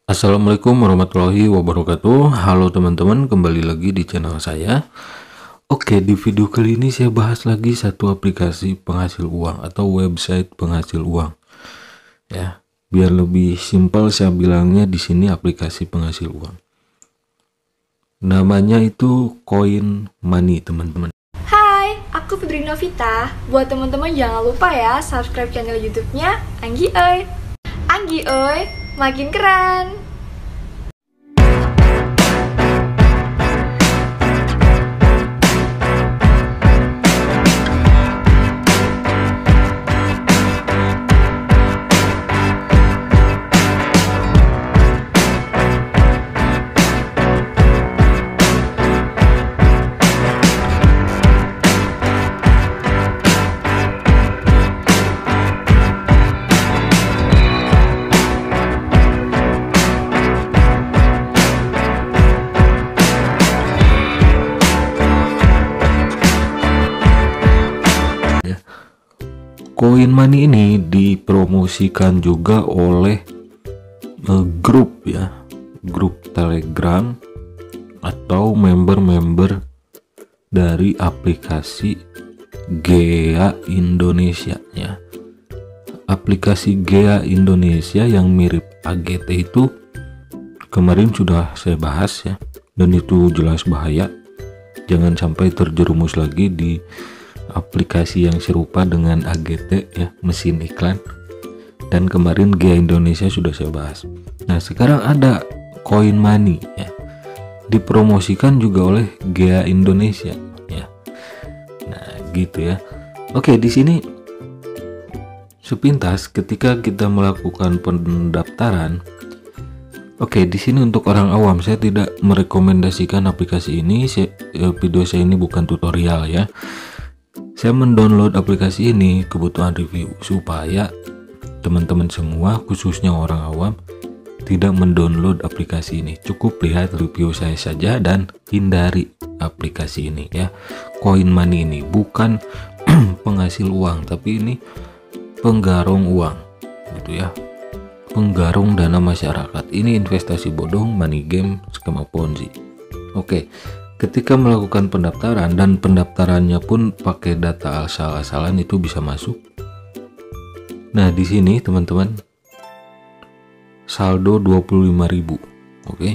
Assalamualaikum warahmatullahi wabarakatuh. Halo teman-teman, kembali lagi di channel saya. Oke, di video kali ini saya bahas lagi satu aplikasi penghasil uang atau website penghasil uang. Ya, biar lebih simpel saya bilangnya di sini aplikasi penghasil uang. Namanya itu Coin Money, teman-teman. Hai, aku Fitri Novita. Buat teman-teman jangan lupa ya subscribe channel YouTube-nya Anggi Oi. Anggi Oi, makin keren. Coin Money ini dipromosikan juga oleh grup ya, grup Telegram atau member-member dari aplikasi Gea Indonesia ya. Aplikasi Gea Indonesia yang mirip AGT itu kemarin sudah saya bahas ya, dan itu jelas bahaya. Jangan sampai terjerumus lagi di aplikasi yang serupa dengan AGT ya, mesin iklan. Dan kemarin Gea Indonesia sudah saya bahas. Nah, sekarang ada Coin Money ya, dipromosikan juga oleh Gea Indonesia ya. Nah, gitu ya. Oke, di sini sepintas ketika kita melakukan pendaftaran. Oke, di sini untuk orang awam saya tidak merekomendasikan aplikasi ini. Video saya ini bukan tutorial ya. Saya mendownload aplikasi ini kebutuhan review supaya teman-teman semua, khususnya orang awam, tidak mendownload aplikasi ini. Cukup lihat review saya saja dan hindari aplikasi ini ya. Coin Money ini bukan penghasil uang, tapi ini penggarong uang gitu ya. Penggarong dana masyarakat. Ini investasi bodong, money game, skema Ponzi. Oke. Ketika melakukan pendaftaran, dan pendaftarannya pun pakai data asal-asalan, itu bisa masuk. Nah, di sini teman-teman, saldo 25.000. Oke.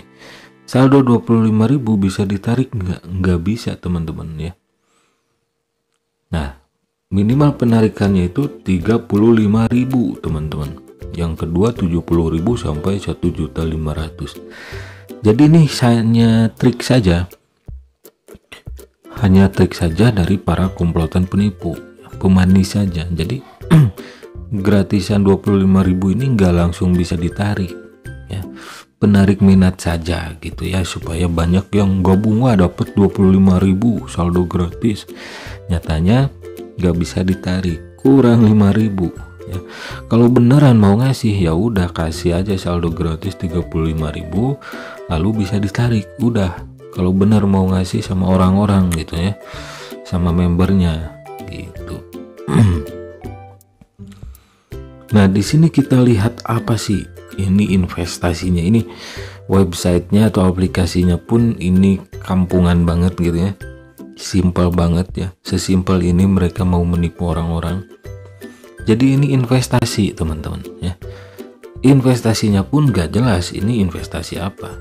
Saldo 25.000 bisa ditarik nggak? Nggak bisa, teman-teman ya. Nah, minimal penarikannya itu 35.000, teman-teman. Yang kedua 70.000 sampai 1.500.000. Jadi ini hanya trik saja. Hanya trik saja dari para komplotan penipu, pemanis saja. Jadi gratisan 25.000 ini nggak langsung bisa ditarik ya. Penarik minat saja gitu ya, supaya banyak yang gabung, wah dapat 25.000 saldo gratis. Nyatanya nggak bisa ditarik, kurang 5.000 ya. Kalau beneran mau ngasih ya udah kasih aja saldo gratis 35.000, lalu bisa ditarik udah. Kalau benar mau ngasih sama orang-orang gitu ya, sama membernya gitu. Nah, di sini kita lihat apa sih ini investasinya. Ini websitenya atau aplikasinya pun ini kampungan banget gitu ya, simpel banget ya. Sesimpel ini mereka mau menipu orang-orang. Jadi ini investasi, teman-teman ya. Investasinya pun gak jelas ini investasi apa.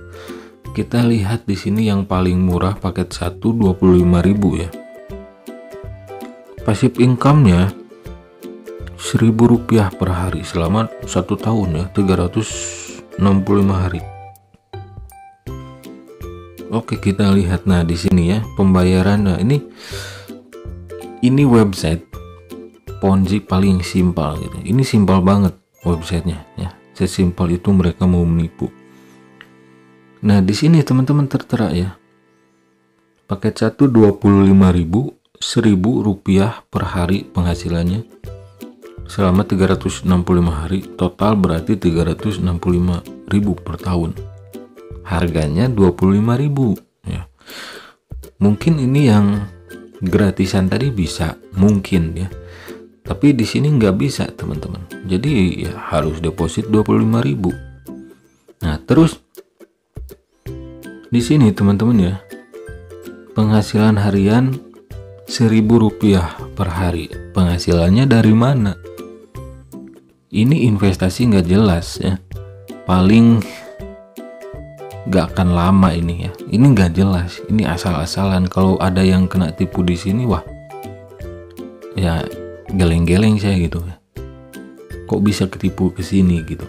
Kita lihat di sini yang paling murah paket 1 25.000 ya. Passive income-nya Rp1.000 per hari selama 1 tahun ya, 365 hari. Oke, kita lihat nah di sini ya pembayaran. Nah, ini website Ponzi paling simpel gitu. Ini simpel banget websitenya ya. Sesimpel itu mereka mau menipu. Nah, di sini teman-teman tertera ya. Paket 1 25.000, Rp1.000 per hari penghasilannya. Selama 365 hari, total berarti 365.000 per tahun. Harganya 25.000 ya. Mungkin ini yang gratisan tadi bisa, mungkin ya. Tapi di sini nggak bisa teman-teman. Jadi ya harus deposit 25.000. Nah, Terus di sini teman-teman ya, penghasilan harian Rp1.000 per hari. Penghasilannya dari mana? Ini investasi nggak jelas ya. Paling nggak akan lama ini ya. Ini nggak jelas. Ini asal-asalan. Kalau ada yang kena tipu di sini, wah, ya geleng-geleng saya gitu ya. Kok bisa ketipu ke sini gitu?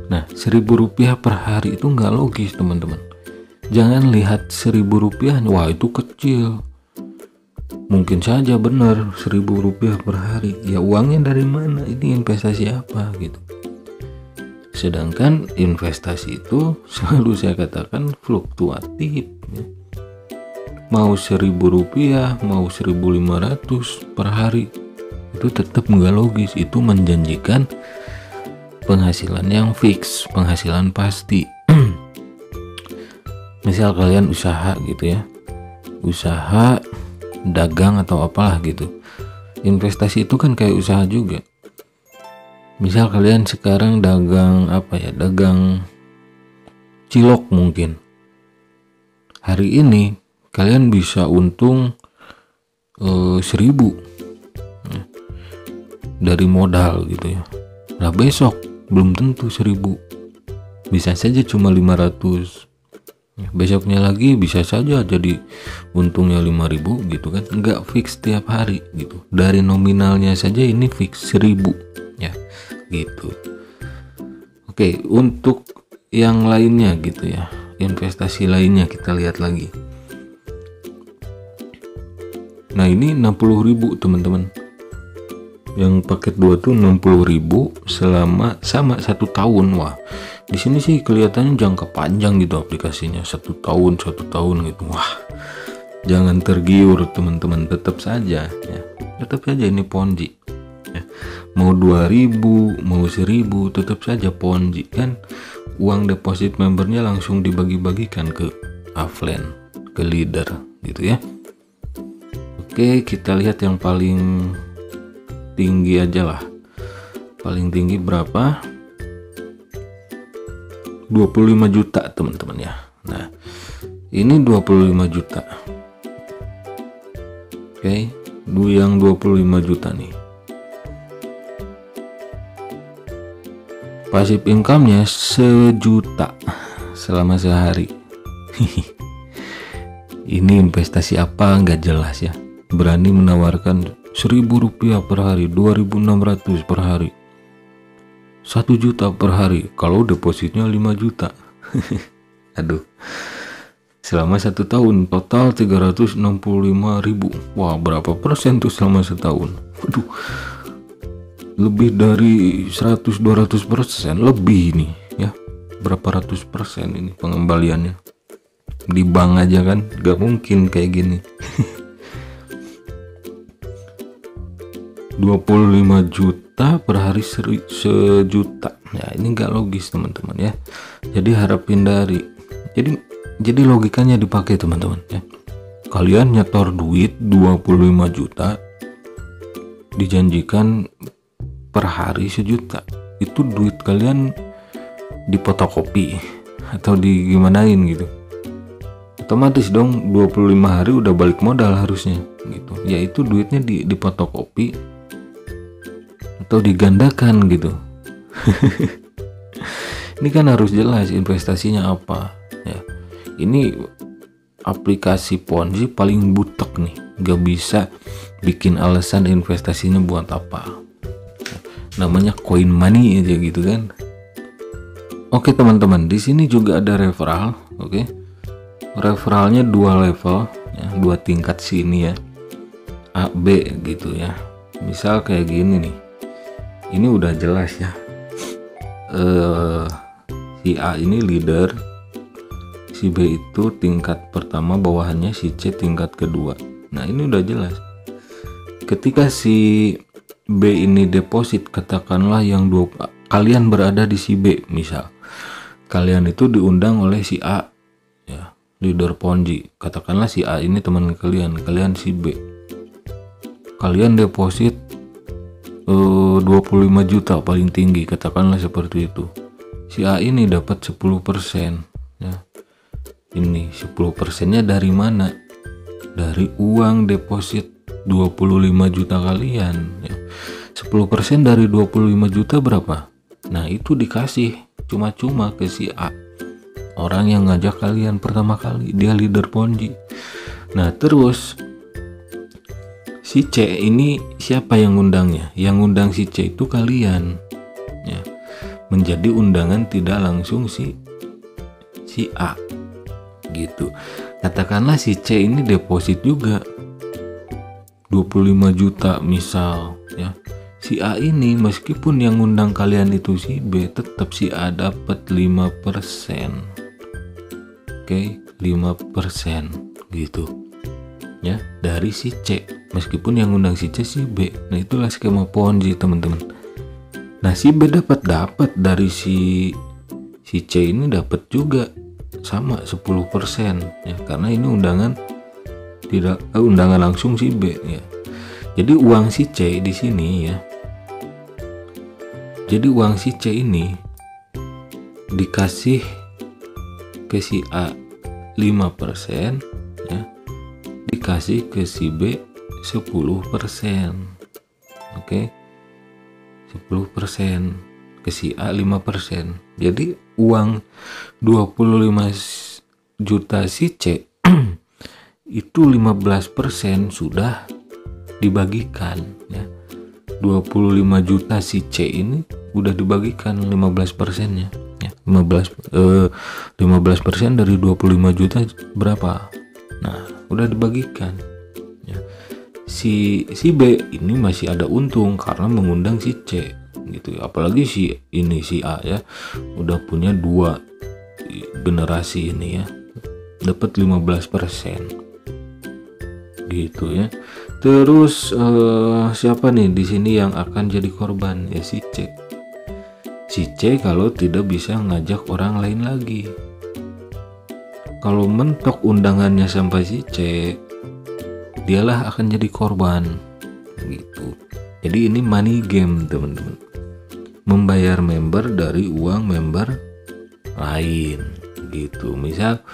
Nah, Rp1.000 per hari itu nggak logis teman-teman. Jangan lihat Rp1.000, wah itu kecil. Mungkin saja benar Rp1.000 per hari. Ya uangnya dari mana? Ini investasi apa gitu. Sedangkan investasi itu selalu saya katakan fluktuatif ya. Mau Rp1.000, mau Rp1.500 per hari, itu tetap nggak logis. Itu menjanjikan penghasilan yang fix, penghasilan pasti. Misal kalian usaha gitu ya, usaha dagang atau apalah gitu. Investasi itu kan kayak usaha juga. Misal kalian sekarang dagang apa ya, dagang cilok mungkin. Hari ini kalian bisa untung 1.000 dari modal gitu ya. Nah besok belum tentu 1.000, bisa saja cuma 500. Besoknya lagi bisa saja jadi untungnya 5.000 gitu kan. Enggak fix tiap hari gitu. Dari nominalnya saja ini fix 1.000 ya gitu. Oke, untuk yang lainnya gitu ya, investasi lainnya kita lihat lagi. Nah ini 60.000 teman-teman. Yang paket 2 tuh 60.000 selama sama 1 tahun. Wah, di sini sih kelihatannya jangka panjang gitu aplikasinya, 1 tahun gitu. Wah, jangan tergiur teman-teman, tetap saja ya. Tetap saja ini Ponzi ya. Mau 2.000, mau 1.000, tetap saja Ponzi kan. Uang deposit membernya langsung dibagi-bagikan ke Aflen, ke leader gitu ya. Oke, kita lihat yang paling tinggi aja lah. Paling tinggi berapa? 25 juta teman-teman ya. Nah ini 25 juta. Oke, yang 25 juta nih, passive income-nya 1 juta selama sehari. Ini investasi apa nggak jelas ya. Berani menawarkan Rp1.000 per hari, 2.600 per hari, 1 juta per hari kalau depositnya 5 juta. Aduh, selama 1 tahun total 365.000. Wah, berapa persen tuh selama setahun? Waduh, lebih dari 100-200% lebih nih ya. Berapa ratus persen ini pengembaliannya di bank aja kan, gak mungkin kayak gini. 25 juta per hari, 1 juta ya. Ini gak logis teman-teman ya. Jadi harap hindari. Jadi logikanya dipakai teman-teman ya. Kalian nyetor duit 25 juta, dijanjikan per hari 1 juta. Itu duit kalian dipotokopi atau digimanain gitu. Otomatis dong 25 hari udah balik modal harusnya gitu. Yaitu duitnya dipotokopi atau digandakan gitu. Ini kan harus jelas investasinya apa ya. Ini aplikasi Ponzi paling butek nih, gak bisa bikin alasan investasinya buat apa. Namanya coin money aja gitu kan. Oke teman-teman, di sini juga ada referral. Oke, referralnya 2 level ya, 2 tingkat sini ya, A, B gitu ya. Misal kayak gini nih, ini udah jelas ya. Si A ini leader, si B itu tingkat pertama, bawahannya si C tingkat kedua. Nah ini udah jelas. Ketika si B ini deposit, katakanlah yang kalian berada di si B, misal kalian itu diundang oleh si A ya, leader Ponzi. Katakanlah si A ini teman kalian si B. Kalian deposit 25 juta paling tinggi, katakanlah seperti itu. si A ini dapat 10% ya. Ini 10%-nya dari mana? Dari uang deposit 25 juta kalian ya. 10% dari 25 juta berapa? Nah, itu dikasih cuma-cuma ke si A, orang yang ngajak kalian pertama kali, dia leader Ponzi. Nah, terus si C ini siapa yang ngundangnya? Yang ngundang si C itu kalian ya. Menjadi undangan tidak langsung si A gitu. Katakanlah si C ini deposit juga 25 juta misal ya. Si A ini meskipun yang ngundang kalian itu si B, tetap si A dapat 5%. Oke, 5% gitu ya dari si C, meskipun yang ngundang si C si B. Nah, itulah skema Ponzi, teman-teman. Nah, si B dapat dari si C ini dapat juga sama 10% ya, karena ini undangan langsung si B ya. Jadi uang si C di sini ya. Jadi uang si C ini dikasih ke si A 5% ya, dikasih ke si B 10%. Oke. 10%, ke si A 5%. Jadi uang 25 juta si C itu 15% sudah dibagikan ya. 25 juta si C ini udah dibagikan 15%-nya ya. 15% dari 25 juta berapa? Nah, udah dibagikan ya. Si B ini masih ada untung karena mengundang si C gitu ya. Apalagi si A ya udah punya 2 generasi ini ya, dapat 15% gitu ya. Terus siapa nih di sini yang akan jadi korban? Ya si C. Si C kalau tidak bisa ngajak orang lain lagi. Kalau mentok undangannya sampai si C, dialah akan jadi korban gitu. Jadi ini money game, teman-teman. Membayar member dari uang member lain gitu. Misal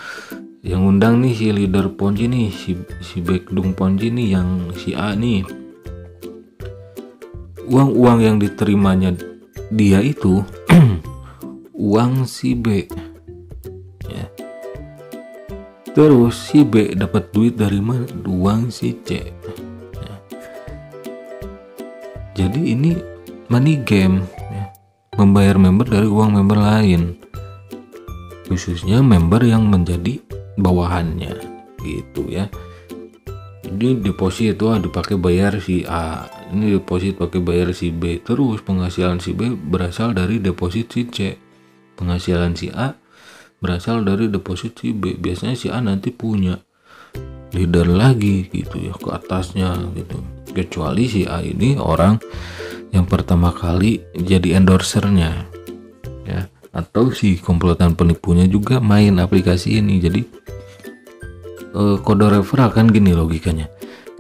yang undang nih si leader Ponzi nih, si Baekdung Ponzi nih, yang si A nih, uang yang diterimanya dia itu uang si B ya. Terus si B dapat duit dari mana? Uang si C ya. Jadi ini money game ya. Membayar member dari uang member lain, khususnya member yang menjadi bawahannya gitu ya. Jadi deposit itu dipakai bayar si A, ini deposit pakai bayar si B, terus penghasilan si B berasal dari deposit si C, penghasilan si A berasal dari deposit si B. Biasanya si A nanti punya leader lagi gitu ya ke atasnya gitu, kecuali si A ini orang yang pertama kali jadi endorsernya ya, atau si komplotan penipunya juga main aplikasi ini. Jadi kode refer akan gini logikanya.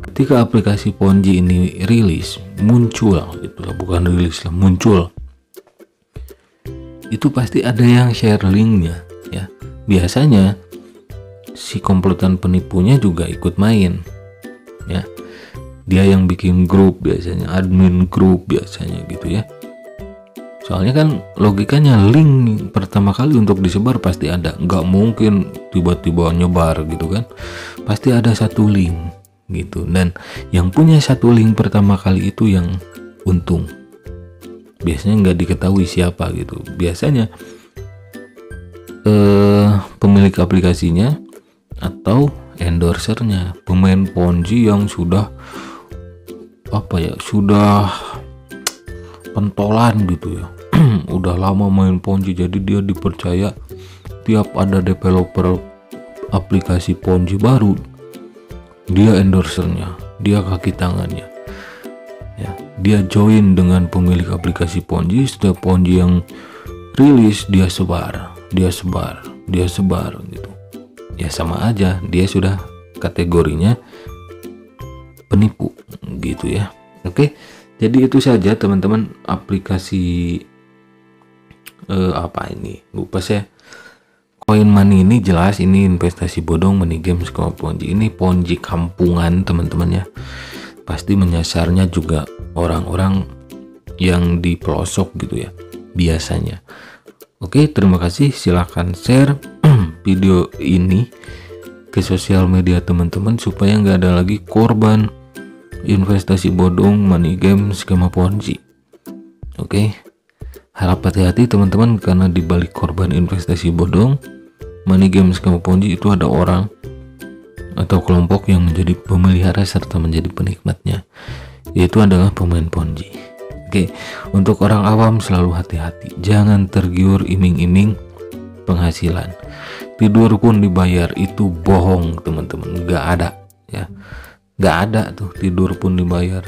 Ketika aplikasi Ponzi ini rilis, muncul itulah, bukan rilis lah, muncul, itu pasti ada yang share linknya ya. Biasanya si komplotan penipunya juga ikut main ya. Dia yang bikin grup, biasanya admin grup biasanya gitu ya. Soalnya kan logikanya link pertama kali untuk disebar pasti ada, nggak mungkin tiba-tiba nyebar gitu kan, pasti ada satu link gitu. Dan yang punya satu link pertama kali itu yang untung. Biasanya nggak diketahui siapa gitu. Biasanya pemilik aplikasinya atau endorsernya, pemain Ponzi yang sudah sudah pentolan gitu ya. Udah lama main Ponzi, jadi dia dipercaya. Tiap ada developer aplikasi Ponzi baru, dia endorsernya, dia kaki tangannya ya. Dia join dengan pemilik aplikasi Ponzi. Setiap Ponzi yang rilis dia sebar gitu ya. Sama aja, dia sudah kategorinya penipu gitu ya. Oke, jadi itu saja teman-teman aplikasi apa ini, lupa saya. Koin money ini jelas ini investasi bodong, money games, sama ponzi. Ini ponzi kampungan teman-teman ya. Pasti menyasarnya juga orang-orang yang di pelosok gitu ya biasanya. Oke, terima kasih. Silahkan share video ini ke sosial media teman-teman supaya nggak ada lagi korban investasi bodong, money games, skema ponzi. Oke, harap hati-hati teman-teman, karena di balik korban investasi bodong, money games, skema ponzi itu ada orang atau kelompok yang menjadi pemelihara serta menjadi penikmatnya, yaitu adalah pemain ponzi. Oke, untuk orang awam selalu hati-hati, jangan tergiur iming-iming penghasilan. Tidur pun dibayar, itu bohong teman-teman, nggak ada ya, nggak ada tuh tidur pun dibayar.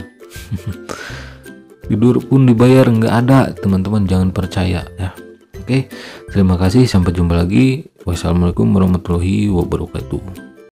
Tidur pun dibayar nggak ada teman-teman, jangan percaya ya. Oke, terima kasih, sampai jumpa lagi. Wassalamualaikum warahmatullahi wabarakatuh.